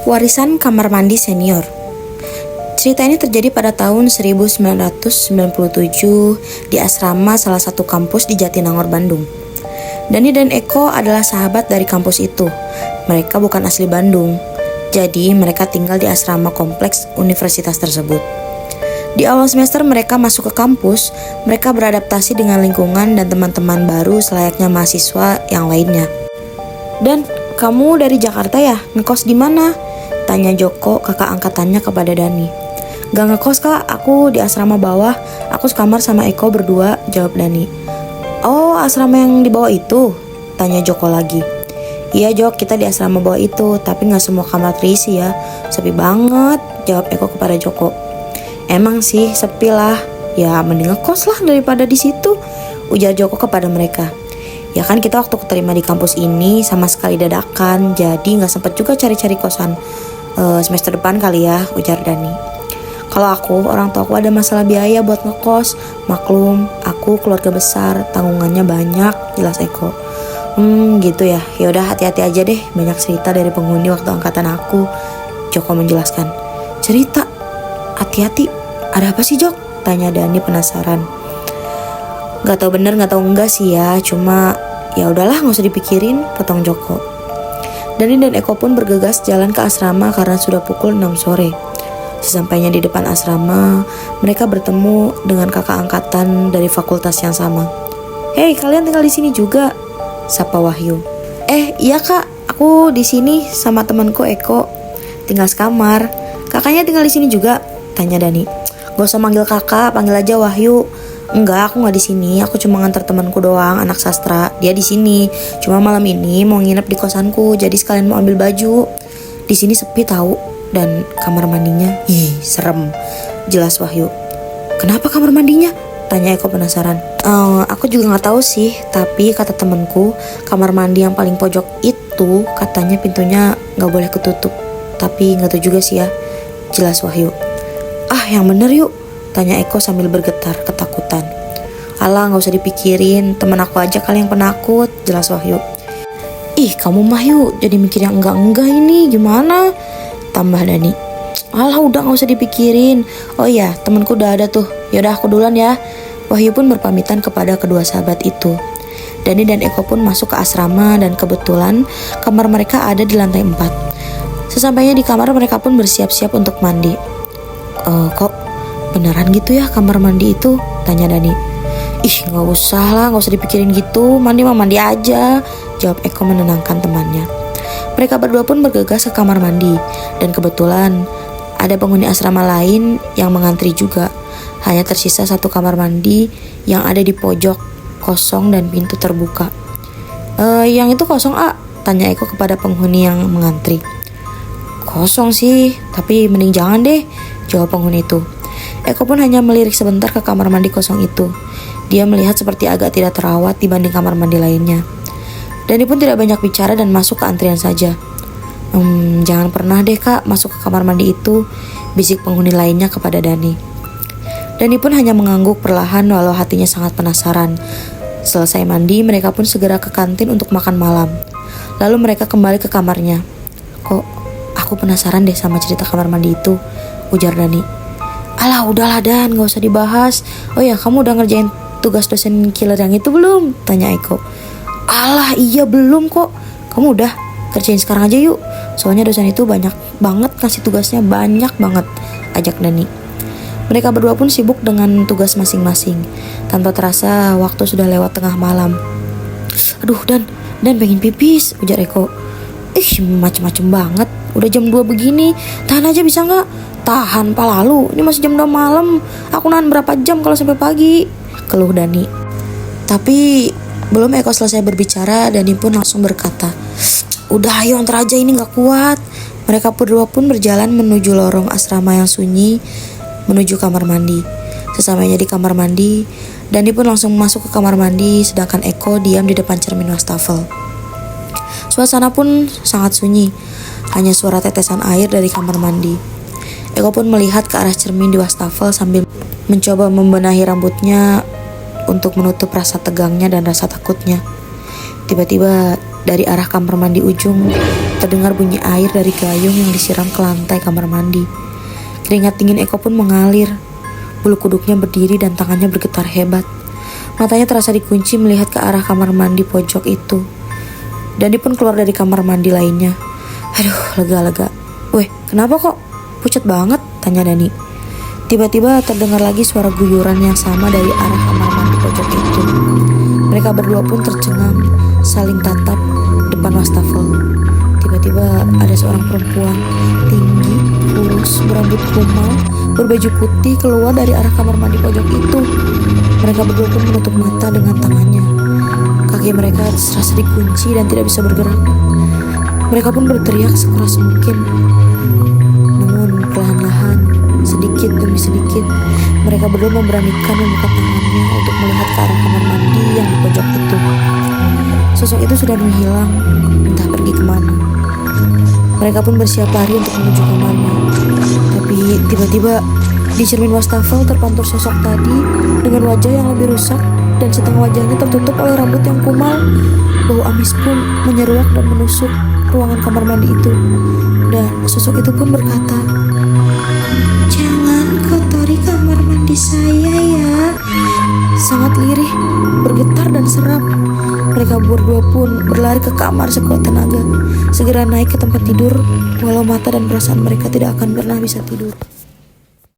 Warisan kamar mandi senior. Cerita ini terjadi pada tahun 1997 di asrama salah satu kampus di Jatinangor, Bandung. Dani dan Eko adalah sahabat dari kampus itu. Mereka bukan asli Bandung, jadi mereka tinggal di asrama kompleks universitas tersebut. Di awal semester mereka masuk ke kampus, mereka beradaptasi dengan lingkungan dan teman-teman baru selayaknya mahasiswa yang lainnya. Dan kamu dari Jakarta ya? Ngekos di mana? Tanya Joko, kakak angkatannya kepada Dani. Gak ngekos kak, aku di asrama bawah. Aku sekamar sama Eko berdua, jawab Dani. Oh, asrama yang di bawah itu? Tanya Joko lagi. Iya Jok, kita di asrama bawah itu, tapi gak semua kamar terisi ya. Sepi banget, jawab Eko kepada Joko. Emang sih, sepi lah. Ya mending ngekos lah daripada di situ, ujar Joko kepada mereka. Ya kan kita waktu keterima di kampus ini sama sekali dadakan, jadi gak sempet juga cari-cari kosan. Semester depan kali ya, ujar Dani. Kalau aku, orang tua aku ada masalah biaya buat ngekos. Maklum, aku keluarga besar, tanggungannya banyak, jelas Eko. Gitu ya. Yaudah hati-hati aja deh, banyak cerita dari penghuni waktu angkatan aku, Joko menjelaskan. Cerita? Hati-hati? Ada apa sih Jok? Tanya Dani penasaran. Gak tau bener, gak tau enggak sih ya, cuma ya udahlah gak usah dipikirin, potong Joko. Dani dan Eko pun bergegas jalan ke asrama karena sudah pukul 6 sore. Sesampainya di depan asrama, mereka bertemu dengan kakak angkatan dari fakultas yang sama. Hei, kalian tinggal di sini juga? Sapa Wahyu. Iya kak, aku di sini sama temanku Eko. Tinggal sekamar. Kakaknya tinggal di sini juga? Tanya Dani. Gak usah manggil kakak, panggil aja Wahyu. Enggak, aku nggak di sini. Aku cuma nganter temanku doang, anak sastra. Dia di sini. Cuma malam ini mau nginep di kosanku, jadi sekalian mau ambil baju. Di sini sepi tahu, dan kamar mandinya, serem. Jelas Wahyu. Kenapa kamar mandinya? Tanya Eko penasaran. Aku juga nggak tahu sih. Tapi kata temanku, kamar mandi yang paling pojok itu katanya pintunya nggak boleh ketutup. Tapi nggak tahu juga sih ya. Jelas Wahyu. Yang bener yuk. Tanya Eko sambil bergetar ketakutan. Alah gak usah dipikirin, teman aku aja kali yang penakut, jelas Wahyu. Kamu mah yuk, jadi mikir yang enggak-enggak ini, gimana? Tambah Dani. Alah udah gak usah dipikirin. Oh iya, temanku udah ada tuh. Yaudah aku duluan ya. Wahyu pun berpamitan kepada kedua sahabat itu. Dani dan Eko pun masuk ke asrama dan kebetulan kamar mereka ada di lantai 4. Sesampainya di kamar mereka pun bersiap-siap untuk mandi. Kok beneran gitu ya kamar mandi itu? Tanya Dani. Gak usah lah, gak usah dipikirin gitu. Mandi mah mandi aja, jawab Eko menenangkan temannya. Mereka berdua pun bergegas ke kamar mandi. Dan kebetulan ada penghuni asrama lain yang mengantri juga. Hanya tersisa satu kamar mandi yang ada di pojok, kosong dan pintu terbuka. Yang itu kosong Tanya Eko kepada penghuni yang mengantri. Kosong sih, tapi mending jangan deh, jawab penghuni itu. Eko pun hanya melirik sebentar ke kamar mandi kosong itu. Dia melihat seperti agak tidak terawat dibanding kamar mandi lainnya. Dani pun tidak banyak bicara dan masuk ke antrian saja. Jangan pernah deh kak masuk ke kamar mandi itu, bisik penghuni lainnya kepada Dani. Dani pun hanya mengangguk perlahan walau hatinya sangat penasaran. Selesai mandi, mereka pun segera ke kantin untuk makan malam. Lalu mereka kembali ke kamarnya. Kok aku penasaran deh sama cerita kamar mandi itu, ujar Dani. Alah udahlah Dan, gak usah dibahas. Oh ya, kamu udah ngerjain tugas dosen killer yang itu belum? Tanya Eko. Alah iya belum kok. Kamu udah, kerjain sekarang aja yuk. Soalnya dosen itu banyak banget kasih tugasnya, banyak banget, ajak Dani. Mereka berdua pun sibuk dengan tugas masing-masing. Tanpa terasa waktu sudah lewat tengah malam. Aduh Dan pengen pipis, ujar Eko. Macem-macem banget. Udah jam 2 begini, tahan aja bisa gak? Tahan pak lalu, ini masih jam 2 malam. Aku nahan berapa jam kalau sampai pagi, keluh Dani. Tapi belum Eko selesai berbicara, Dani pun langsung berkata, udah ayo antar aja, ini gak kuat. Mereka berdua pun berjalan menuju lorong asrama yang sunyi, menuju kamar mandi. Sesampainya di kamar mandi, Dani pun langsung masuk ke kamar mandi, sedangkan Eko diam di depan cermin wastafel. Suasana pun sangat sunyi, hanya suara tetesan air dari kamar mandi. Eko pun melihat ke arah cermin di wastafel sambil mencoba membenahi rambutnya untuk menutup rasa tegangnya dan rasa takutnya. Tiba-tiba dari arah kamar mandi ujung terdengar bunyi air dari gayung yang disiram ke lantai kamar mandi. Keringat dingin Eko pun mengalir. Bulu kuduknya berdiri dan tangannya bergetar hebat. Matanya terasa dikunci melihat ke arah kamar mandi pojok itu. Dani pun keluar dari kamar mandi lainnya. Aduh, lega-lega. Weh, kenapa kok? Pucat banget, tanya Dani. Tiba-tiba terdengar lagi suara guyuran yang sama dari arah kamar mandi pojok itu. Mereka berdua pun tercengang, saling tatap depan wastafel. Tiba-tiba ada seorang perempuan tinggi, kurus, berambut kumal, berbaju putih keluar dari arah kamar mandi pojok itu. Mereka berdua pun menutup mata dengan tangannya. Kaki mereka terasa dikunci dan tidak bisa bergerak. Mereka pun berteriak sekeras mungkin. Namun perlahan-lahan, sedikit demi sedikit, mereka berdua memberanikan membuka tangannya untuk melihat ke arah kamar mandi yang di pojok itu. Sosok itu sudah menghilang, entah pergi kemana. Mereka pun bersiap lari untuk menuju kamarnya. Tapi tiba-tiba di cermin wastafel terpantul sosok tadi dengan wajah yang lebih rusak dan setengah wajahnya tertutup oleh rambut yang kumal. Bau amis pun menyeruak dan menusuk ruangan kamar mandi itu. Dan sosok itu pun berkata, "Jangan kotori kamar mandi saya ya." Sangat lirih, bergetar dan seram. Mereka berdua pun berlari ke kamar sekuat tenaga, segera naik ke tempat tidur, walau mata dan perasaan mereka tidak akan pernah bisa tidur.